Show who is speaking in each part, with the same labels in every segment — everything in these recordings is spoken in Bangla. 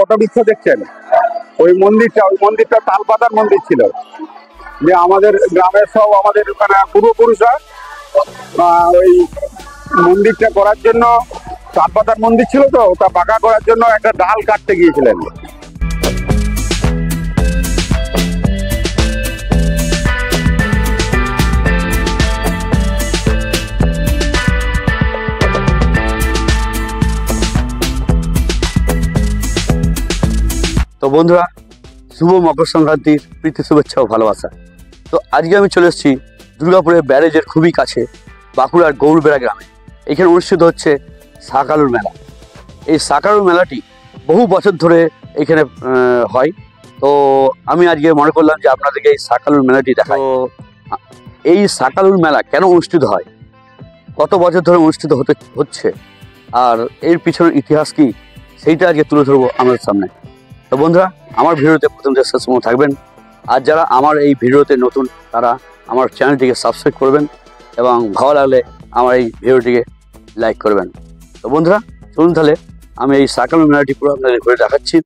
Speaker 1: বটবৃক্ষ দেখছেন, ওই মন্দিরটা তালপাতার মন্দির ছিল। যে আমাদের গ্রামের সব আমাদের পূর্বপুরুষরা ওই মন্দিরটা করার জন্য, তালপাতার মন্দির ছিল তো, ওটা পাকা করার জন্য একটা ডাল কাটতে গিয়েছিলেন।
Speaker 2: তো বন্ধুরা, শুভ মকর সংক্রান্তির প্রীতি শুভেচ্ছা ও ভালোবাসা। তো আজকে আমি চলে এসেছি দুর্গাপুরের ব্যারেজের খুবই কাছে বাঁকুড়ার গৌরবেড়া গ্রামে। এখানে অনুষ্ঠিত হচ্ছে শাকালুর মেলা। এই শাকালুর মেলাটি বহু বছর ধরে এখানে হয়। তো আমি আজকে মনে করলাম যে আপনাদেরকে এই শাকালুর মেলাটি দেখাই। তো এই শাকালুর মেলা কেন অনুষ্ঠিত হয়, কত বছর ধরে অনুষ্ঠিত হচ্ছে, আর এর পিছনের ইতিহাস কি, সেইটা আজকে তুলে ধরবো আমাদের সামনে। তো বন্ধুরা, আমার ভিডিওতে প্রথম থেকে শেষ পর্যন্ত থাকবেন। আর যারা আমার এই ভিডিওতে নতুন, তারা আমার চ্যানেলটিকে সাবস্ক্রাইব করবেন এবং ভালো লাগলে আমার এই ভিডিওটিকে লাইক করবেন। তো বন্ধুরা, চলুন তাহলে আমি এই শাকালুর মেলাটি পুরো আপনাদের ঘুরে দেখাচ্ছি।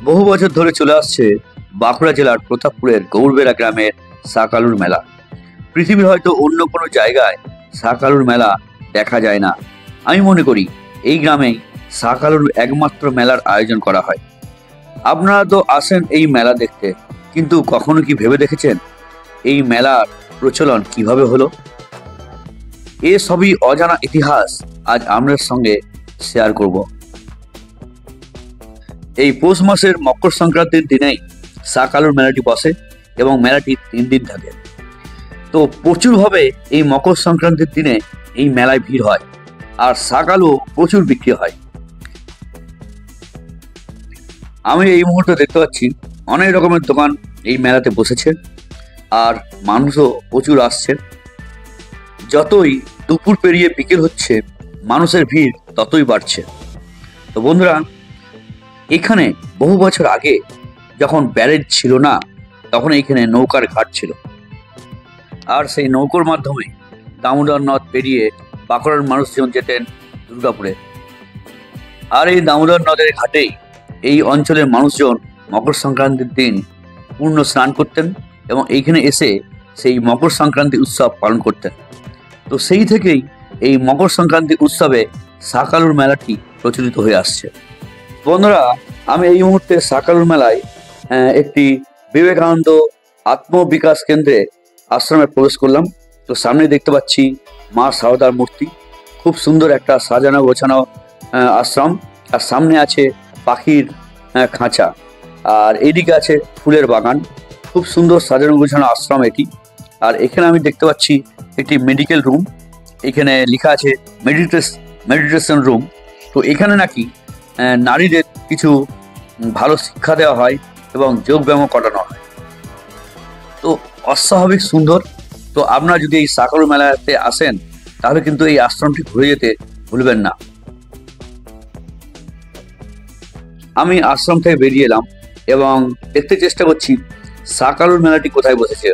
Speaker 2: বহু বছর ধরে চলে আসছে বাঁকুড়া জেলার প্রতাপপুরের গৌরবেড়া গ্রামের শাকালুর মেলা। পৃথিবীর হয়তো অন্য কোনো জায়গায় শাকালুর মেলা দেখা যায় না। আমি মনে করি এই গ্রামেই শাকালুর একমাত্র মেলার আয়োজন করা হয়। আপনারা তো আসেন এই মেলা দেখতে, কিন্তু কখনো কি ভেবে দেখেছেন এই মেলার প্রচলন কিভাবে হলো? এ সবই অজানা ইতিহাস আজ আপনাদের সঙ্গে শেয়ার করব। এই পৌষ মাসের মকর সংক্রান্তির দিনেই শাকালুর মেলাটি বসে এবং মেলাটি 3 দিন থাকে। তো প্রচুরভাবে এই মকর সংক্রান্তির দিনে এই মেলায় ভিড় হয়, আর শাকালু প্রচুর বিক্রি হয়। আমি এই মুহূর্তে দেখতে পাচ্ছি অনেক রকমের দোকান এই মেলাতে বসেছে, আর মানুষও প্রচুর আসছে। যতই দুপুর পেরিয়ে বিকেল হচ্ছে, মানুষের ভিড় ততই বাড়ছে। তো বন্ধুরা, এখানে বহু বছর আগে যখন ব্যারেজ ছিল না, তখন এখানে নৌকার ঘাট ছিল, আর সেই নৌকোর মাধ্যমে দামোদর নদ পেরিয়ে বাঁকুড়ার মানুষজন যেতেন দুর্গাপুরে। আর এই দামোদর নদের ঘাটেই এই অঞ্চলের মানুষজন মকর সংক্রান্তির দিন পূর্ণ স্নান করতেন এবং এইখানে এসে সেই মকর সংক্রান্তি উৎসব পালন করতেন। তো সেই থেকেই এই মকর সংক্রান্তি উৎসবে শাকালুর মেলাটি প্রচলিত হয়ে আসছে। বন্ধুরা, আমি এই মুহূর্তে শাকালুর মেলায় একটি বিবেকানন্দ আত্মবিকাশ কেন্দ্রে আশ্রমে প্রবেশ করলাম। তো সামনে দেখতে পাচ্ছি মা সারদার মূর্তি, খুব সুন্দর একটা সাজানো গোছানো আশ্রম, আর সামনে আছে পাখির খাঁচা, আর এইদিকে আছে ফুলের বাগান। খুব সুন্দর সাজানো গোছানো আশ্রম এটি। আর এখানে আমি দেখতে পাচ্ছি একটি মেডিকেল রুম, এখানে লেখা আছে মেডিটেশন রুম। তো এখানে নাকি নারীদের কিছু ভালো শিক্ষা দেওয়া হয় এবং যোগব্যায়াম করানো হয়। তো অস্বাভাবিক সুন্দর। তো আপনারা যদি এই শাকালুর মেলাতে আসেন, তাহলে কিন্তু এই আশ্রমটি ঘুরে যেতে ভুলবেন না। আমি আশ্রম থেকে বেরিয়ে এলাম এবং দেখতে চেষ্টা করছি শাকালুর মেলাটি কোথায় বসেছে।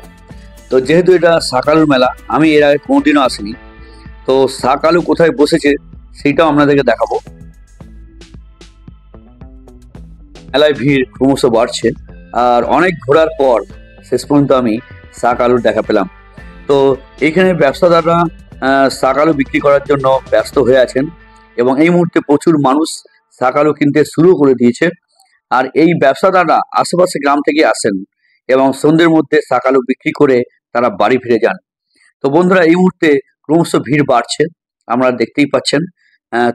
Speaker 2: তো যেহেতু এটা শাকালুর মেলা, আমি এর আগে কোনোদিনও আসিনি, তো শাকালু কোথায় বসেছে সেইটাও আপনাদেরকে দেখাবো। মেলায় ভিড় ক্রমশ বাড়ছে, আর অনেক ঘোরার পর শেষ পর্যন্ত আমি শাকালুর দেখা পেলাম। তো এখানে ব্যবসাদাররা শাকালু বিক্রি করার জন্য ব্যস্ত হয়ে আছেন এবং এই মুহূর্তে প্রচুর মানুষ শাকালু কিনতে শুরু করে দিয়েছে। আর এই ব্যবসাদাররা আশেপাশে গ্রাম থেকে আসেন এবং সন্ধ্যের মধ্যে শাকালু বিক্রি করে তারা বাড়ি ফিরে যান। তো বন্ধুরা, এই মুহূর্তে ক্রমশ ভিড় বাড়ছে, আপনারা দেখতেই পাচ্ছেন।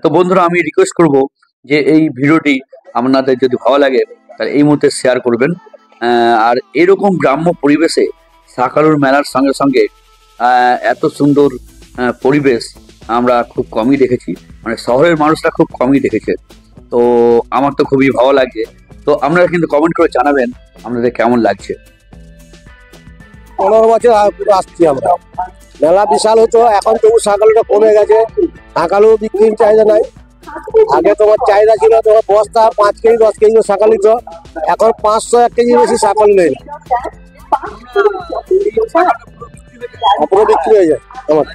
Speaker 2: তো বন্ধুরা, আমি রিকোয়েস্ট করব যে এই ভিডিওটি আপনাদের যদি ভালো লাগে তাহলে এই মুহূর্তে শেয়ার করবেন। আর এরকম গ্রাম্য পরিবেশে শাকালুর মেলার সঙ্গে সঙ্গে এত সুন্দর পরিবেশ আমরা খুব কমই দেখেছি, মানে শহরের মানুষরা খুব কমই দেখেছে। তো আমার তো খুবই ভালো লাগছে। তো আপনারা কিন্তু কমেন্ট করে জানাবেন আপনাদের কেমন লাগছে।
Speaker 3: 15 বছর আসছি আমরা। মেলা বিশাল হতো, এখন তবু শাকালুটা কমে গেছে। শাকালু বিক্রির চাহিদা নাই। আগে তোমার চাহিদা ছিল তোমার বস্তা 5 কেজি 10 কেজি শাকালু, তো এখন 500 1 কেজি বেশি শাকালু নেই, পুরো বিক্রি হয়ে যায় তোমার।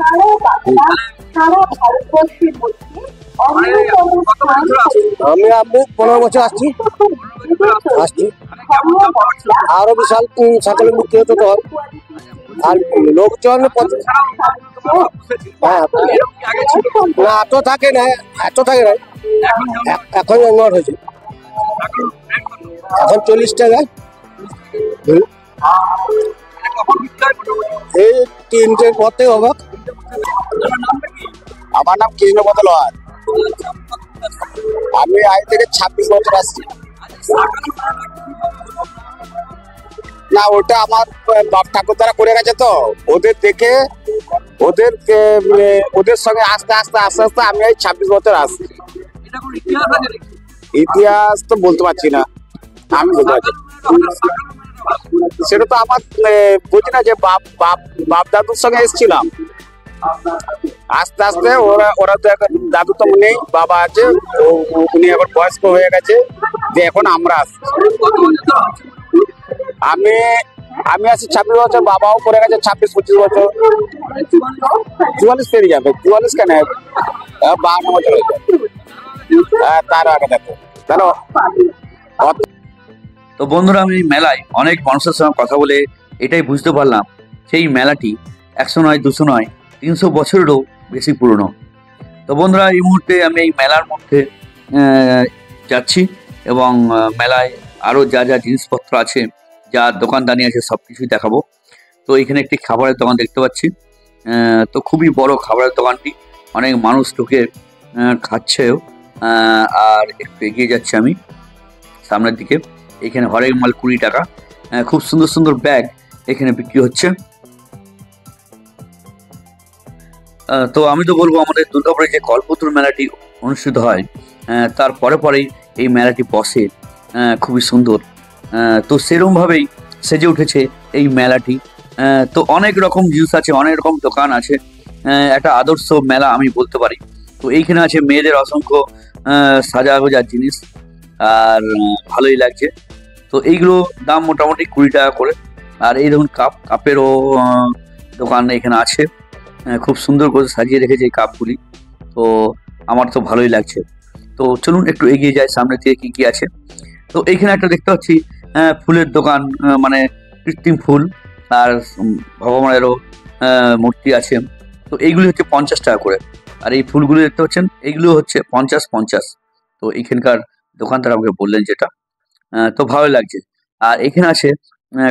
Speaker 3: আমি 15 বছর আসছি। আরো বিশাল শাকালু বিক্রি হতো তখন। আর লোকজন হ্যাঁ না এত থাকে না, এখন নোট হয়েছে, এখন 40 টাকা। এই 3টের পর থেকে হবে।
Speaker 1: আমার নাম কৃষ্ণপদ লোহার। আমি আজ থেকে 26 বছর আসছি। না ওটা আমার বাপ ঠাকুর দ্বারা করে গেছে, তো ওদের দেখে ওদের সঙ্গে আস্তে আস্তে আমি এই 26 বছর আসছি। ইতিহাস তো বলতে পারছি না, আমি বলতে পারছি সেটা তো আমার বুঝি না, যে বাপ দাদুর সঙ্গে এসেছিলাম। আস্তে আস্তে ওরা তো এখন দাদু তো নেই, বাবা আছে, উনি এখন বয়স্ক হয়ে গেছে, যে এখন আমরা আসছি। আমি আছি 26 বছর, বাবাও করে গেছে 26-25 বছর, 44 পেরিয়ে যাবে। 44 কেন, 52 বছর হয়ে যাবে। তার আগে দেখো জানো।
Speaker 2: তো বন্ধুরা, আমি মেলায় অনেক মানুষের সঙ্গে কথা বলে এটাই বুঝতে পারলাম সেই মেলাটি 100 নয় 200 নয় 300 বছরেরও বেশি পুরনো। তো বন্ধুরা, এই মুহূর্তে আমি এই মেলার মধ্যে যাচ্ছি এবং মেলায় আরও যা যা জিনিসপত্র আছে, যা দোকানদানি আছে, সব কিছুই দেখাবো। তো এখানে একটি খাবারের দোকান দেখতে পাচ্ছি। তো খুবই বড় খাবারের দোকানটি, অনেক মানুষ ঢুকে খাচ্ছেও। আর একটু এগিয়ে যাচ্ছি আমি সামনের দিকে। এখানে হরেক মাল 20 টাকা। খুব সুন্দর সুন্দর ব্যাগ এখানে বিক্রি হচ্ছে। তো আমি তো বলবো, আমাদের দুর্গাপুরে যে কল্পতরু মেলাটি অনুষ্ঠিত হয় তার পরেই এই মেলাটি বসে, খুবই সুন্দর। তো সেরকমভাবেই সেজে উঠেছে এই মেলাটি। তো অনেক রকম জিনিস আছে, অনেক রকম দোকান আছে, একটা আদর্শ মেলা আমি বলতে পারি। তো এইখানে আছে মেয়েদের অসংখ্য সাজা গোজার জিনিস, আর ভালোই লাগছে। তো এইগুলো দাম মোটামুটি 20 টাকা করে। আর এই দেখুন কাপেরও দোকান এখানে আছে, খুব সুন্দর করে সাজিয়ে রেখেছে এই কাপগুলি। তো আমার তো ভালোই লাগছে। তো চলুন একটু এগিয়ে যাই সামনে থেকে কি কি আছে। তো এইখানে একটা দেখতে পাচ্ছি ফুলের দোকান, মানে কৃত্রিম ফুল, আর ভগবানেরও মূর্তি আছে। তো এইগুলি হচ্ছে 50 টাকা করে। আর এই ফুলগুলি দেখতে পাচ্ছেন, এইগুলো হচ্ছে 50। তো এইখানকার দোকানদার আমাকে বললেন যেটা, তো ভালো লাগছে। আর এখানে আছে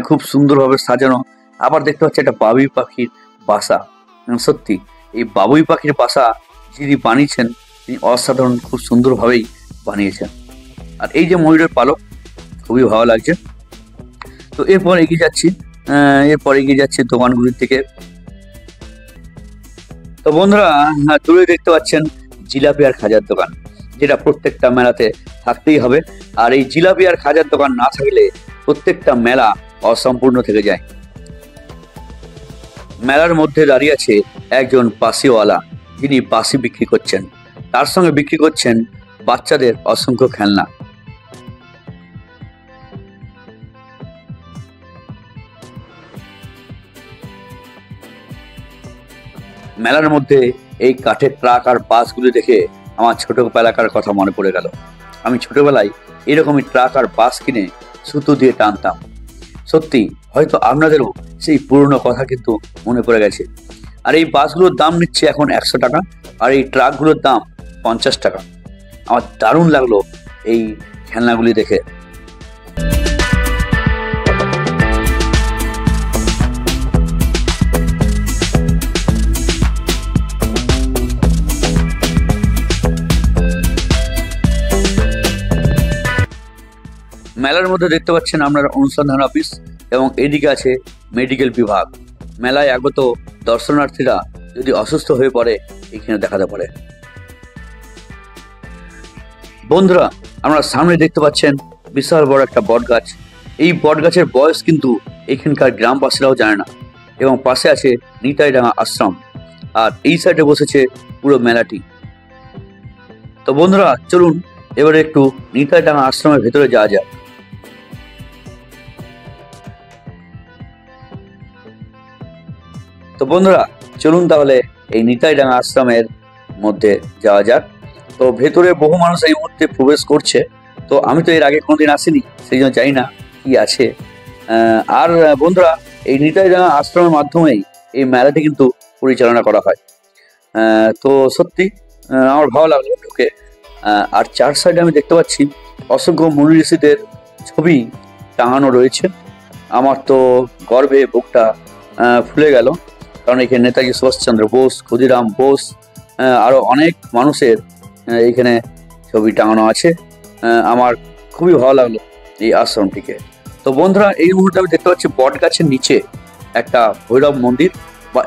Speaker 2: খুব সুন্দরভাবে সাজানো। আবার দেখতে পাচ্ছি একটা বাবুই পাখির বাসা। সত্যি এই বাবুই পাখির বাসা যিনি বানিয়েছেন তিনি অসাধারণ, খুব সুন্দরভাবেই বানিয়েছেন। আর এই যে ময়ূরের পালক, খুবই ভালো লাগছে। তো এরপর এগিয়ে যাচ্ছি দোকানগুলির থেকে। তো বন্ধুরা, দূরে দেখতে পাচ্ছেন জিলাপি আর খাজার দোকান, যেটা প্রত্যেকটা মেলাতে থাকতেই হবে। আর এই জিলাপি আর খাজার দোকান না থাকলে প্রত্যেকটা মেলা অসম্পূর্ণ থেকে যায়। মেলার মধ্যে দাঁড়িয়ে আছে একজন বাসিওয়ালা, যিনি বাসি বিক্রি করছেন, তার সঙ্গে বিক্রি করছেন বাচ্চাদের অসংখ্য খেলনা। মেলার মধ্যে এই কাঠের ট্রাক আর বাসগুলি দেখে আমার ছোটবেলাকার কথা মনে পড়ে গেল। আমি ছোটবেলায় এরকমই ট্রাক আর বাস কিনে সুতো দিয়ে টানতাম। সত্যি হয়তো আপনাদেরও সেই পুরনো কথা কিন্তু মনে পড়ে গেছে। আর এই বাসগুলোর দাম নিচ্ছে এখন 100 টাকা, আর এই ট্রাকগুলোর দাম 50 টাকা। আমার দারুণ লাগলো এই খেলনাগুলি দেখে। মেলার মধ্যে দেখতে পাচ্ছেন আপনারা অনুসন্ধান অফিস এবং এদিকে আছে মেডিকেল বিভাগ। মেলায় আগত দর্শনার্থীরা যদি অসুস্থ হয়ে পড়ে এখানে দেখাতে পারে। বন্ধুরা, আমরা সামনে দেখতে পাচ্ছেন বিশাল বড় একটা বট গাছ। এই বট গাছের বয়স কিন্তু এখানকার গ্রামবাসীরাও জানে না। এবং পাশে আছে নিতাইডাঙ্গা আশ্রম, আর এই সাইডে বসেছে পুরো মেলাটি। তো বন্ধুরা, চলুন এবারে একটু নিতাইডাঙ্গা আশ্রমের ভেতরে যাওয়া যাক। তো বন্ধুরা, চলুন তাহলে এই নিতাইডাঙ্গা আশ্রমের মধ্যে যাওয়া যাক। তো ভেতরে বহু মানুষ এই মুহূর্তে প্রবেশ করছে। তো আমি তো এর আগে কোনোদিন আসিনি, সেই জন্য জানি না কি আছে। আর বন্ধুরা, এই নিতাইডাঙ্গা আশ্রমের মাধ্যমেই এই মেলাটি কিন্তু পরিচালনা করা হয়। তো সত্যি আমার ভালো লাগলো ঢুকে। আর চার সাইডে আমি দেখতে পাচ্ছি অসংখ্য মুনি ঋষিদের ছবি টাঙানো রয়েছে। আমার তো গর্বে বুকটা ফুলে গেল, কারণ এখানে নেতাজি সুভাষচন্দ্র বোস, ক্ষুদিরাম বোস, আরো অনেক মানুষের এখানে ছবি টাঙানো আছে। আমার খুবই ভালো লাগলো এই আশ্রমটিকে। তো বন্ধুরা, এই মুহূর্তে আমি দেখতে পাচ্ছি বট গাছের নিচে একটা ভৈরব মন্দির, বা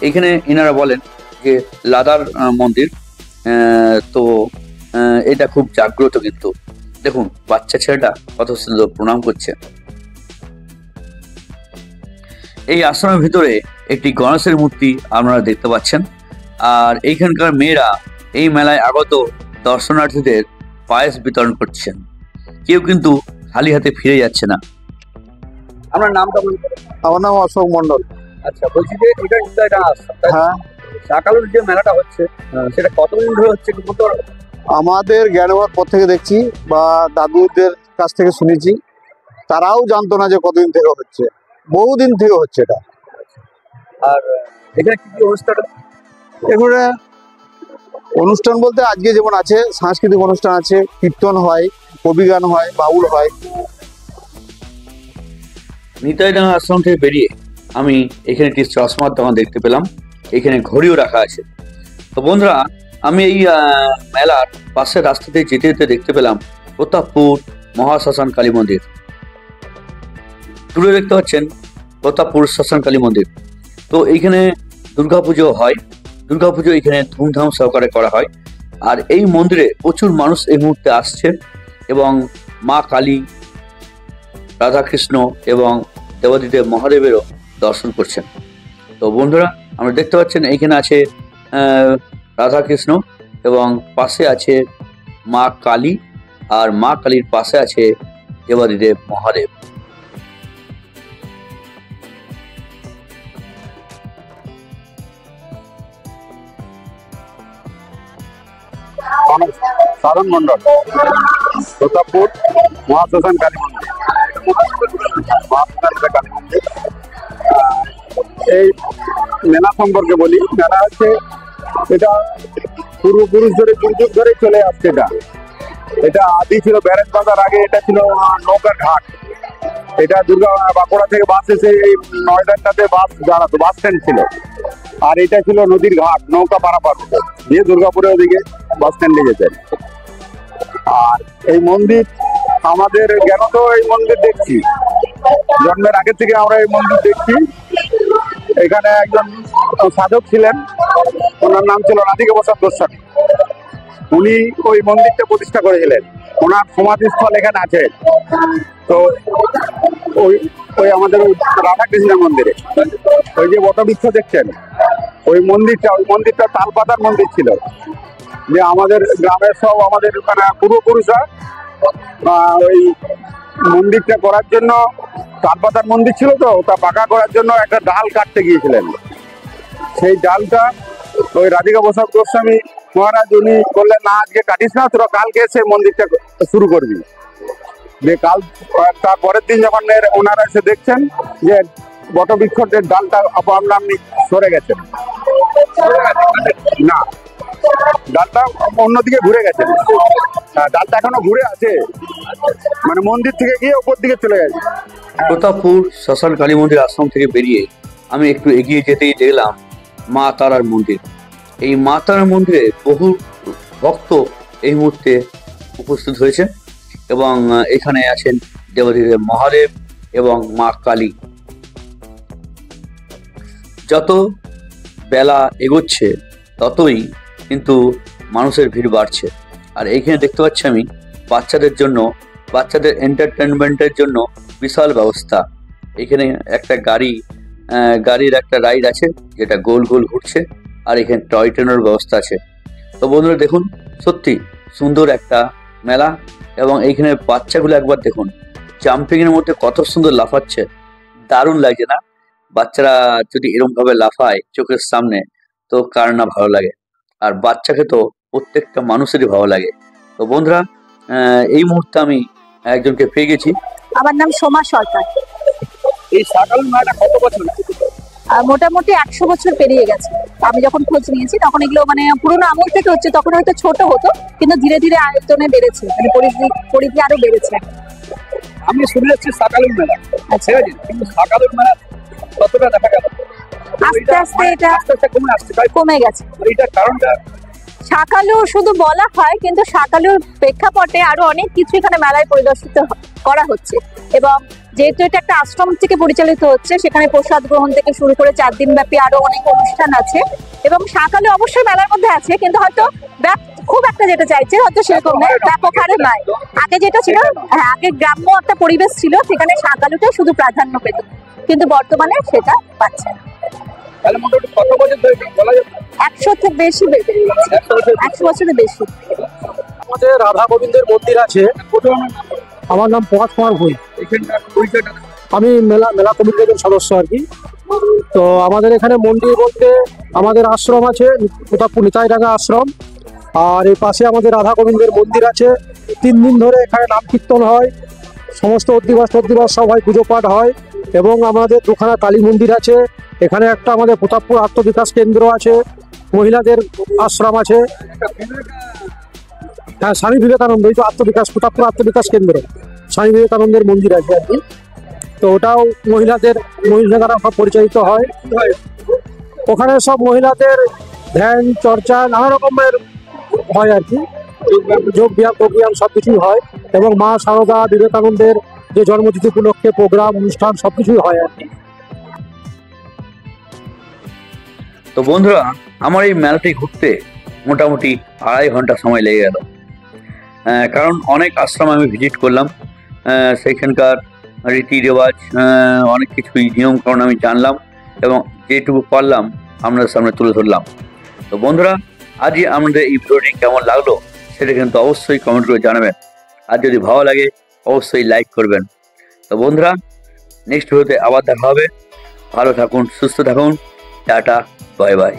Speaker 2: এখানে এনারা বলেন যে লাদার মন্দির। তো এটা খুব জাগ্রত, কিন্তু দেখুন বাচ্চা ছেলেটা কত সুন্দর প্রণাম করছে। এই আশ্রমের ভিতরে একটি গণেশের মূর্তি আপনারা দেখতে পাচ্ছেন। আর এইখানকার মেয়েরা এই মেলায় আগত দর্শনার্থীদের পায়েস বিতরণ করছেন। কেউ কিন্তু খালি হাতে ফিরে যাচ্ছে না। আপনার নামটা বলুন।
Speaker 1: আমার নাম অশোক মন্ডল।
Speaker 2: আচ্ছা, বলছি যে এটা নিতাইডাঙ্গা আশ্রম,
Speaker 1: হ্যাঁ,
Speaker 2: সকালের যে মেলাটা হচ্ছে সেটা কতদিন ধরে হচ্ছে একটু বলতে পারবেন?
Speaker 1: আমাদের জ্ঞান হওয়ার পর থেকে দেখছি, বা দাদুদের কাছ থেকে শুনেছি, তারাও জানতো না যে কতদিন থেকে হচ্ছে, বহুদিন থেকে হচ্ছে এটা।
Speaker 2: আর এখানে কি কি অনুষ্ঠান?
Speaker 1: এগুলো অনুষ্ঠান বলতে আজকে যেমন আছে সাংস্কৃতিক অনুষ্ঠান আছে, কীর্তন হয়, কবিগান হয়, বাউল হয়।
Speaker 2: নিতাইডাঙ্গা আশ্রম থেকে বেরিয়ে আমি এখানে একটি চশমার দোকান দেখতে পেলাম, এখানে ঘড়িও রাখা আছে। তো বন্ধুরা, আমি এই মেলার পাশের রাস্তাতে যেতে যেতে দেখতে পেলাম প্রতাপপুর মহাশ্মশান কালী মন্দির। দূরে দেখতে পাচ্ছেন প্রতাপপুর শ্মশান কালী মন্দির। তো এইখানে দুর্গাপুজো হয়, দুর্গাপুজো এখানে ধুমধাম সহকারে করা হয়। আর এই মন্দিরে প্রচুর মানুষ এই মুহূর্তে আসছে এবং মা কালী, রাধাকৃষ্ণ এবং দেবাদিদেব মহাদেবেরও দর্শন করছেন। তো বন্ধুরা, আমরা দেখতে পাচ্ছেন এইখানে আছে রাধাকৃষ্ণ এবং পাশে আছে মা কালী, আর মা কালীর পাশে আছে দেবাদিদেব মহাদেব।
Speaker 1: সাধন মন্ডল, প্রতাপপুর মহাশ্মশান কালী মন্দির। কালী মন্দির। এই মেলা সম্পর্কে বলি, মেলা হচ্ছে এটা পূর্বপুরুষ ধরে যুগ ধরে চলে আসছে। এটা আদি ছিল ব্যারেজ বাঁধার আগে, এটা ছিল নৌকার ঘাট। এটা বাঁকুড়া থেকে বাস এসে এই নয়দানটাতে বাস দাঁড়াতো, বাস স্ট্যান্ড ছিল। আর এটা ছিল নদীর ঘাট, নৌকা পারাপার হতো, দিয়ে দুর্গাপুরের ওদিকে বাস স্ট্যান্ডে যেতেন। আর এই মন্দির আমাদের জ্ঞান তো এই মন্দির দেখছি, জন্মের আগে থেকে আমরা এই মন্দির দেখছি। এখানে একজন সাধক ছিলেন, ওনার নাম ছিল রাধিকা প্রসাদ গোস্বামী। উনি ওই মন্দিরটা প্রতিষ্ঠা করেছিলেন, ওনার সমাধিস্থল এখানে আছে। তো ওই আমাদের রাধাকৃষ্ণ মন্দিরে ওই যে বটবৃক্ষ দেখছেন, ওই মন্দিরটা তালপাতার মন্দির ছিল। যে আমাদের গ্রামের সব আমাদের পূর্বপুরুষরা ওই মন্দিরটা করার জন্য, তালপাতার মন্দির ছিল তো, তা পাকা করার জন্য একটা ডাল কাটতে গিয়েছিলেন। সেই ডালটা ওই রাধিকা প্রসাদ গোস্বামী মহারাজ উনি বললেন, না আজকে কাটিস না, তোরা কালকে এসে মন্দিরটা শুরু করবি। যে কাল তারপরের দিন যখন ওনারা এসে দেখছেন যে বটবৃক্ষের ডালটা আপনি সরে গেছে, না ডালটা অন্যদিকে ঘুরে গেছে, ডালটা এখনো ঘুরে আছে, মানে মন্দির থেকে গিয়ে ওপর দিকে চলে গেছে।
Speaker 2: প্রতাপপুর শ্মশান কালী মন্দির আশ্রম থেকে বেরিয়ে আমি একটু এগিয়ে যেতেই দেখলাম মা তারার মন্দির। এই মা তারার মন্দিরে বহু ভক্ত এই মুহূর্তে উপস্থিত হয়েছে এবং এখানে আছেন দেবাদিদেব মহাদেব এবং মা কালী। যত বেলা এগোচ্ছে ততই কিন্তু মানুষের ভিড় বাড়ছে। আর এইখানে দেখতে পাচ্ছি আমি বাচ্চাদের জন্য, বাচ্চাদের এন্টারটেনমেন্টের জন্য বিশাল ব্যবস্থা। এখানে একটা গাড়ির একটা রাইড আছে যেটা গোল গোল ঘুরছে, আর এখানে টয় ট্রেনের ব্যবস্থা আছে। তো বন্ধুরা দেখুন, সত্যি সুন্দর একটা মেলা। এবং এইখানে বাচ্চাগুলো একবার দেখুন, জাম্পিংয়ের মধ্যে কত সুন্দর লাফাচ্ছে, দারুণ লাগছে না? বাচ্চারা যদি এরকম ভাবে লাফায় চোখের সামনে, তো কার না ভালো লাগে। আর বাচ্চাকে তো প্রত্যেকটা মানুষেরই ভালো লাগে। তো বন্ধুরা, এই মুহূর্তে আমি একজনকে পেয়ে গেছি।
Speaker 4: আমার নাম সোমা সরকার।
Speaker 1: এই শাকালুর মেলাটা কত বছর?
Speaker 4: মোটামুটি 100 বছর পেরিয়ে গেছে। আমি যখন খোঁজ নিয়েছি তখন এগুলো মানে পুরোনো আমল থেকে হচ্ছে, তখন হয়তো ছোট হতো, কিন্তু ধীরে ধীরে আয়তনে বেড়েছে, মানে পরিধি আরো বেড়েছে।
Speaker 1: আমি শুনে যাচ্ছি শাকালুর মেলা,
Speaker 4: আচ্ছা,
Speaker 1: ঠিক আছে, কিন্তু শাকালুর মেলা কতটা দেখা গেল
Speaker 4: আস্তে আস্তে এটা
Speaker 1: আস্তে আস্তে কমে আসছে, তাই
Speaker 4: কমে গেছে।
Speaker 1: এইটার কারণটা?
Speaker 4: শাকালু শুধু বলা হয়, কিন্তু শাকালুর প্রেক্ষাপটে আরো অনেক কিছু এখানে মেলায় পরিদর্শিত করা হচ্ছে। এবং যেহেতু এটা একটা আশ্রম থেকে পরিচালিত হচ্ছে, সেখানে প্রসাদ গ্রহণ থেকে শুরু করে 4 দিন ব্যাপী আরো অনেক অনুষ্ঠান আছে। এবং শাকালু অবশ্যই মেলার মধ্যে আছে, কিন্তু হয়তো খুব একটা যেটা চাইছে হয়তো সেরকম নয়, ব্যাপক হারে নয়। আগে যেটা ছিল, হ্যাঁ, আগে গ্রাম্য একটা পরিবেশ ছিল, সেখানে শাকালুটাই শুধু প্রাধান্য পেত, কিন্তু বর্তমানে সেটা পাচ্ছে না।
Speaker 1: তাহলে মোটামুটি কত বছর ধরে বলা যাবে?
Speaker 4: 100 থেকে বেশি বেড়ে গেছে, 100 বছরের বেশি।
Speaker 3: আমাদের রাধা গোবিন্দের মন্দির আছে। আমার নাম প্রকাশ কুমার ভুই।
Speaker 1: এখানকার পরিচয়টা?
Speaker 3: আমি মেলা কমিটির একজন সদস্য আর কি। তো আমাদের এখানে মন্দির বলতে আমাদের আশ্রম আছে, প্রতাপপুর নিতাইডাঙ্গা আশ্রম। আর এই পাশে আমাদের রাধা গোবিন্দের মন্দির আছে। 3 দিন ধরে এখানে নাম কীর্তন হয়, সমস্ত অধিবাস সব হয়, পুজো পাঠ হয়। এবং আমাদের 2খানা কালী মন্দির আছে। এখানে একটা আমাদের প্রতাপপুর আত্মবিকাশ কেন্দ্র আছে, মহিলাদের আশ্রম আছে। হ্যাঁ, স্বামী বিবেকানন্দ, এই তো প্রতাপপুর আত্মবিকাশ কেন্দ্র, স্বামী বিবেকানন্দের মন্দির আছে আর কি। তো ওটাও মহিলারা সব পরিচালিত হয়। ওখানে সব মহিলাদের ধ্যান চর্চা নানা রকমের হয় আর কি, যোগ ব্যায়াম প্রোগ্রাম সবকিছুই হয়। এবং মা শারদা বিবেকানন্দের যে জন্মতিথি উপলক্ষে প্রোগ্রাম অনুষ্ঠান সবকিছুই হয় আর কি।
Speaker 2: তো বন্ধুরা, আমার এই মেলাটি ঘুরতে মোটামুটি 2.5 ঘন্টা সময় লেগে গেল। কারণ অনেক আশ্রম আমি ভিজিট করলাম, সেইখানকার রীতি রেওয়াজ, অনেক কিছুই নিয়মকানুন আমি জানলাম, এবং যেটুকু পারলাম আপনাদের সামনে তুলে ধরলাম। তো বন্ধুরা, আজই আমাদের এই ভিডিওটি কেমন লাগলো সেটা কিন্তু অবশ্যই কমেন্ট করে জানাবেন। আর যদি ভালো লাগে অবশ্যই লাইক করবেন। তো বন্ধুরা, নেক্সট ভিডিওতে আবার দেখা হবে। ভালো থাকুন, সুস্থ থাকুন, টাটা, বাই বাই।